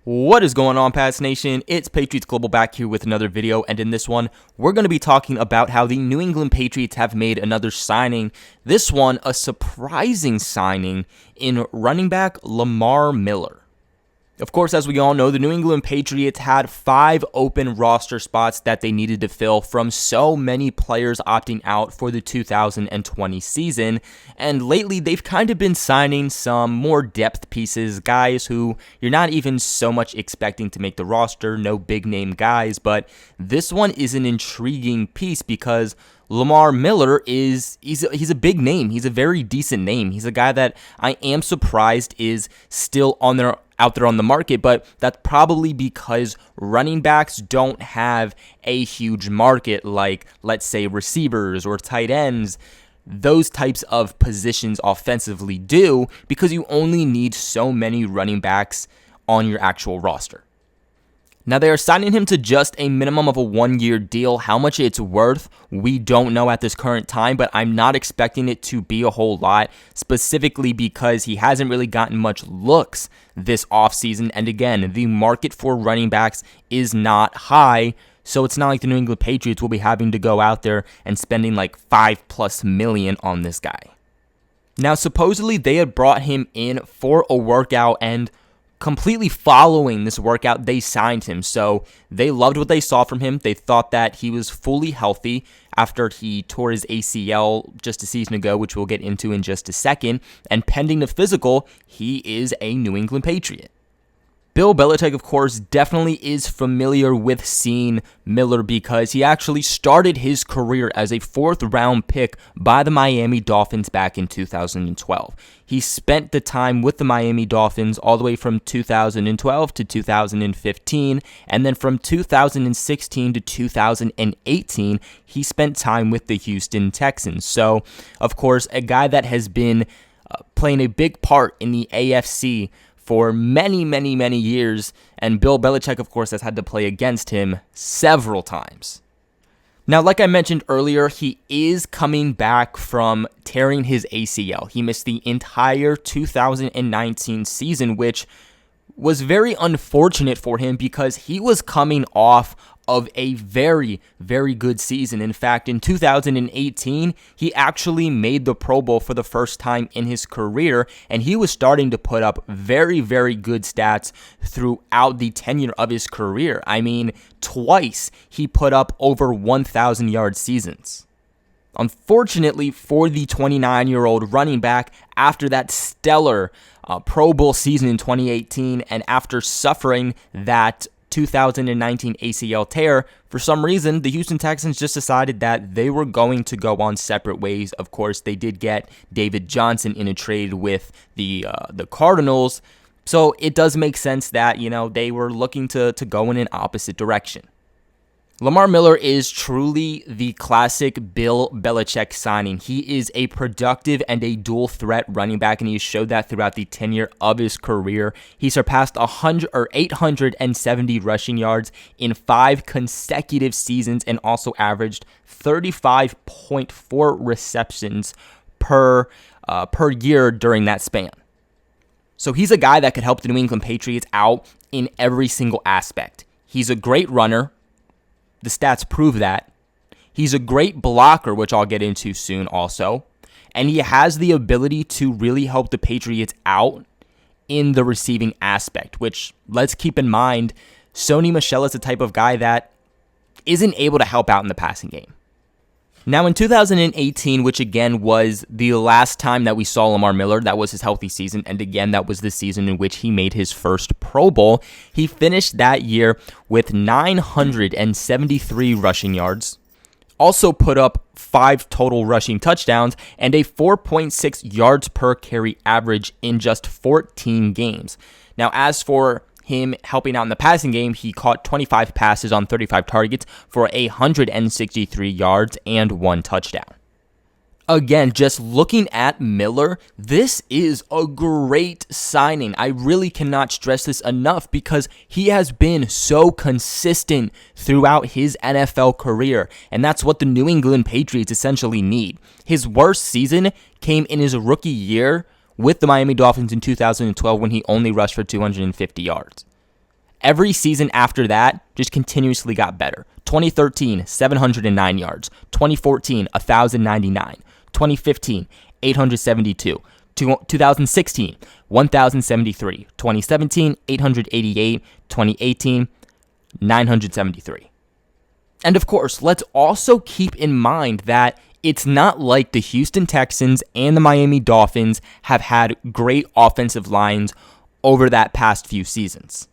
What is going on, Pats Nation? It's Patriots Global back here with another video, and in this one, we're going to be talking about how the New England Patriots have made another signing. This one, a surprising signing in running back Lamar Miller. Of course, as we all know, the New England Patriots had 5 open roster spots that they needed to fill from so many players opting out for the 2020 season. And lately, they've kind of been signing some more depth pieces, guys who you're not even so much expecting to make the roster, no big name guys. But this one is an intriguing piece because Lamar Miller he's a big name. He's a very decent name. He's a guy that I am surprised is still out there on the market, but that's probably because running backs don't have a huge market like, let's say, receivers or tight ends. Those types of positions offensively do, because you only need so many running backs on your actual roster. Now, they are signing him to just a minimum of a 1-year deal. How much it's worth, we don't know at this current time, but I'm not expecting it to be a whole lot, specifically because he hasn't really gotten much looks this offseason. And again, the market for running backs is not high, so it's not like the New England Patriots will be having to go out there and spending like $5+ million on this guy. Now, supposedly they had brought him in for a workout, and completely following this workout, they signed him. So they loved what they saw from him. They thought that he was fully healthy after he tore his ACL just a season ago, which we'll get into in just a second. And pending the physical, he is a New England Patriot. Bill Belichick, of course, definitely is familiar with seeing Miller because he actually started his career as a 4th-round pick by the Miami Dolphins back in 2012. He spent the time with the Miami Dolphins all the way from 2012 to 2015, and then from 2016 to 2018, he spent time with the Houston Texans. So, of course, a guy that has been playing a big part in the AFC for many, many, many years, and Bill Belichick, of course, has had to play against him several times. Now, like I mentioned earlier, he is coming back from tearing his ACL. He missed the entire 2019 season, which was very unfortunate for him because he was coming off of a very, very good season. In fact, in 2018, he actually made the Pro Bowl for the first time in his career, and he was starting to put up very, very good stats throughout the tenure of his career. I mean, twice he put up over 1,000-yard seasons. Unfortunately for the 29-year-old running back, after that stellar Pro Bowl season in 2018, and after suffering that 2019 ACL tear, for some reason, the Houston Texans just decided that they were going to go on separate ways. Of course, they did get David Johnson in a trade with the Cardinals, so it does make sense that, they were looking to go in an opposite direction. Lamar Miller is truly the classic Bill Belichick signing. He is a productive and a dual-threat running back, and he showed that throughout the tenure of his career. He surpassed 870 rushing yards in 5 consecutive seasons and also averaged 35.4 receptions per year during that span. So he's a guy that could help the New England Patriots out in every single aspect. He's a great runner. The stats prove that. He's a great blocker, which I'll get into soon also. And he has the ability to really help the Patriots out in the receiving aspect, which, let's keep in mind, Sony Michel is the type of guy that isn't able to help out in the passing game. Now, in 2018, which again was the last time that we saw Lamar Miller, that was his healthy season, and again, that was the season in which he made his first Pro Bowl. He finished that year with 973 rushing yards, also put up 5 total rushing touchdowns, and a 4.6 yards per carry average in just 14 games. Now, as for him helping out in the passing game, he caught 25 passes on 35 targets for 163 yards and 1 touchdown. Again, just looking at Miller, this is a great signing. I really cannot stress this enough because he has been so consistent throughout his NFL career, and that's what the New England Patriots essentially need. His worst season came in his rookie year with the Miami Dolphins in 2012 when he only rushed for 250 yards. Every season after that just continuously got better. 2013, 709 yards. 2014, 1,099. 2015, 872. 2016, 1,073. 2017, 888. 2018, 973. And of course, let's also keep in mind that it's not like the Houston Texans and the Miami Dolphins have had great offensive lines over that past few seasons.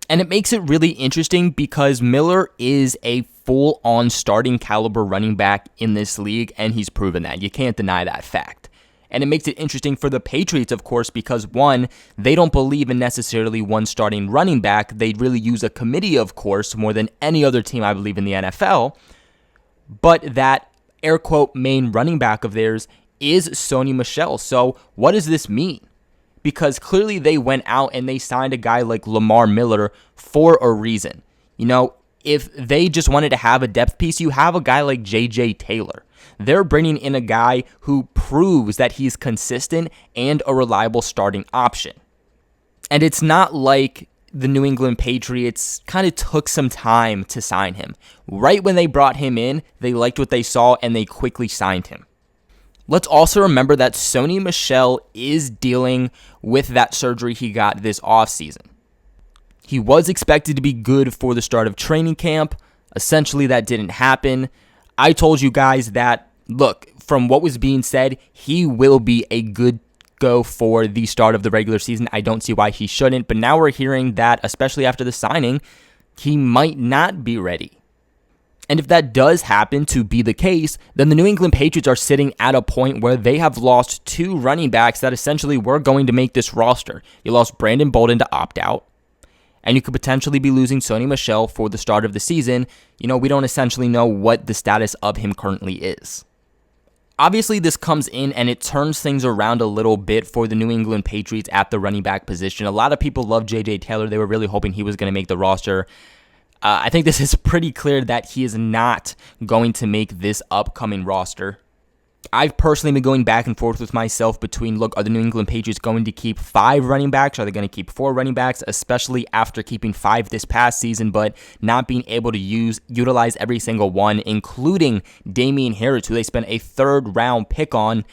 And it makes it really interesting because Miller is a full-on starting caliber running back in this league, and he's proven that. You can't deny that fact. And it makes it interesting for the Patriots, of course, because one, they don't believe in necessarily one starting running back. They really use a committee, of course, more than any other team, I believe, in the NFL. But that air quote main running back of theirs is Sony Michel. So what does this mean? Because clearly they went out and they signed a guy like Lamar Miller for a reason. You know, if they just wanted to have a depth piece, you have a guy like J.J. Taylor. They're bringing in a guy who proves that he's consistent and a reliable starting option. And it's not like the New England Patriots kind of took some time to sign him. Right when they brought him in, they liked what they saw and they quickly signed him. Let's also remember that Sony Michel is dealing with that surgery he got this offseason. He was expected to be good for the start of training camp. Essentially, that didn't happen. I told you guys that, look, from what was being said, he will be a good go for the start of the regular season. I don't see why he shouldn't, but now we're hearing that, especially after the signing, he might not be ready. And if that does happen to be the case, then the New England Patriots are sitting at a point where they have lost two running backs that essentially were going to make this roster. You lost Brandon Bolden to opt out, and you could potentially be losing Sony Michel for the start of the season. You know, we don't essentially know what the status of him currently is. Obviously, this comes in and it turns things around a little bit for the New England Patriots at the running back position. A lot of people love J.J. Taylor. They were really hoping he was going to make the roster. I think this is pretty clear that he is not going to make this upcoming roster. I've personally been going back and forth with myself between, look, are the New England Patriots going to keep 5 running backs? Are they going to keep 4 running backs? Especially after keeping 5 this past season, but not being able to utilize every single one, including Damian Harris, who they spent a 3rd round pick on.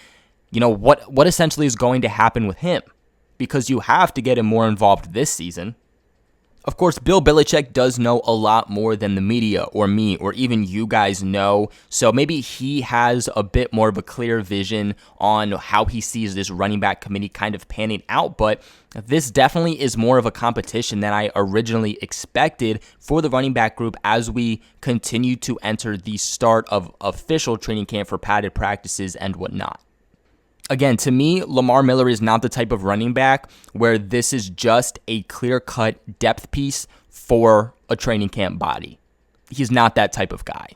You know, what essentially is going to happen with him? Because you have to get him more involved this season. Of course, Bill Belichick does know a lot more than the media or me or even you guys know, so maybe he has a bit more of a clear vision on how he sees this running back committee kind of panning out, but this definitely is more of a competition than I originally expected for the running back group as we continue to enter the start of official training camp for padded practices and whatnot. Again, to me, Lamar Miller is not the type of running back where this is just a clear-cut depth piece for a training camp body. He's not that type of guy.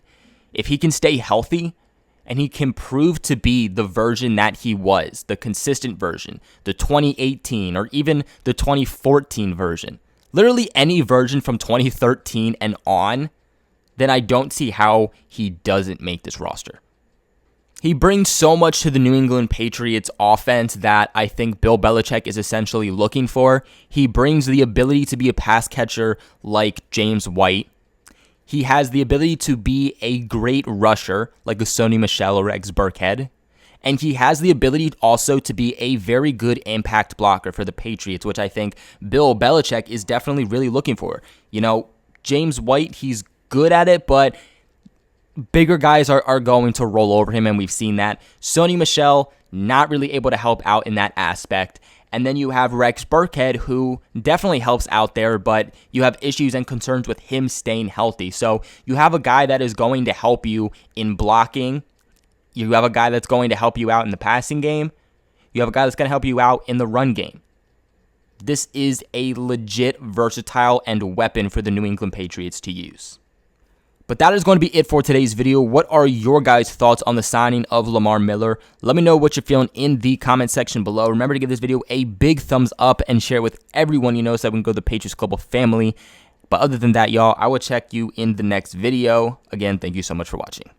If he can stay healthy and he can prove to be the version that he was, the consistent version, the 2018 or even the 2014 version, literally any version from 2013 and on, then I don't see how he doesn't make this roster. He brings so much to the New England Patriots offense that I think Bill Belichick is essentially looking for. He brings the ability to be a pass catcher like James White. He has the ability to be a great rusher like a Sony Michel or Rex Burkhead. And he has the ability also to be a very good impact blocker for the Patriots, which I think Bill Belichick is definitely really looking for. You know, James White, he's good at it, but bigger guys are going to roll over him, and we've seen that. Sony Michel, not really able to help out in that aspect. And then you have Rex Burkhead, who definitely helps out there, but you have issues and concerns with him staying healthy. So you have a guy that is going to help you in blocking. You have a guy that's going to help you out in the passing game. You have a guy that's going to help you out in the run game. This is a legit versatile and weapon for the New England Patriots to use. But that is going to be it for today's video. What are your guys' thoughts on the signing of Lamar Miller? Let me know what you're feeling in the comment section below. Remember to give this video a big thumbs up and share it with everyone you know so that we can go to the Patriots Global family. But other than that, y'all, I will check you in the next video. Again, thank you so much for watching.